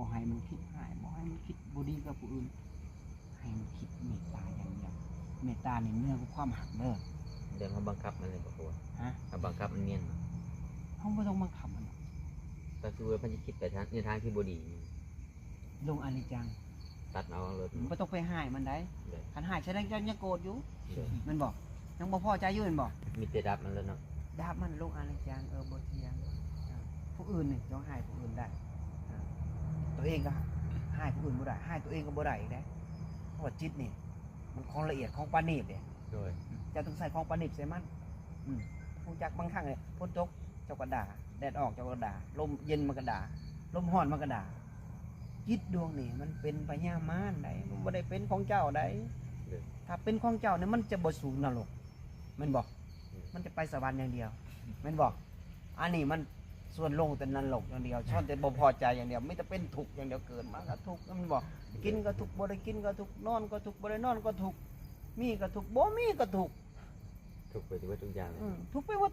บ่ให้มันคิดหายบ่ให้มันคิดบ่ดีกับผู้อื่นให้มันคิดเมตตาอย่างเดียวเมตตานี่เนื้อกับความหักเด้อ เดี๋ยวเขาบังคับมันเลยบอกว่า ฮะ เขาบังคับมันเนียน เฮาบ่ต้องบังคับมันหรอก ก็คือว่ามันจะคิดไปทางในทางที่บดี ลงอนิจจัง ตัดเอาเลย บ่ต้องไปหายมันได้ เลย คันหายแสดงยังโกรธอยู่ เลย มันบอกยังบ่พอใจอยู่มันบอก มีแต่ดับมันแล้วเนาะ ดาบมันลงอนิจจังบ่เที่ยงผู้อื่นนี่ต้องหายผู้อื่นได้ตัวเองก็หายผู้อื่นบ่ได้หายตัวเองก็บ่ได้อีกเด้เพราะว่าจิตนี่มันของละเอียดของปานนีบเด้ โดย เจะต้องใส่ของปานนีบใส่มันผู้จักบางครั้งเนี่ยฝนตกเจ้าก็ด่าแดดออกเจ้าก็ด่าลมเย็นมันก็ด่าลมร้อนมันก็ด่าจิตดวงนี่มันเป็นปัญญามารได้มันบ่ได้เป็นของเจ้าได้ถ้าเป็นของเจ้าเนี่ยมันจะบ่สู่นรกแม่นบอกมันจะไปสวรรค์อย่างเดียวแม่นบอกอันนี้มันส่วนลงแต่นรกอย่างเดียวชอบแต่บ่พอใจอย่างเดียวไม่จะเป็นทุกข์อย่างเดียวเกิดมาก็ทุกข์มันบอกกินก็ทุกข์บ่ได้กินก็ทุกข์นอนก็ทุกข์บ่ได้นอนก็ทุกข์มีก็ทุกข์บ่มีก็ทุกข์ ถูกไปทุกอย่างเลย ทุกข์ไปว่า